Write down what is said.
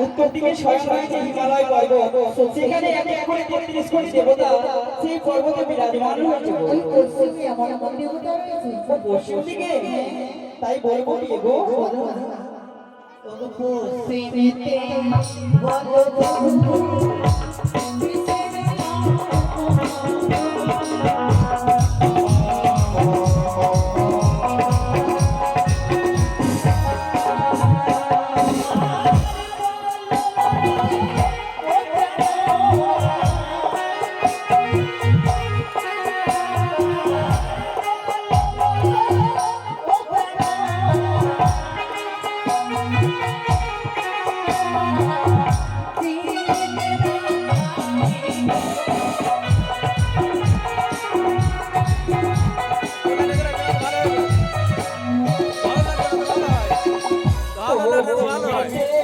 উত্তর দিকে রয়েছে হিমালয় পর্বত, সেখানে একে করে 33 কোটি দেবতা সেই পর্বতে বিরাজমান হয়েছে। ওই পশ্চিমে এমন এমন দেবতা রয়েছে। পশ্চিম দিকে তাই বলবো কি গো, পশ্চিমেতে বলো ভালো হয়।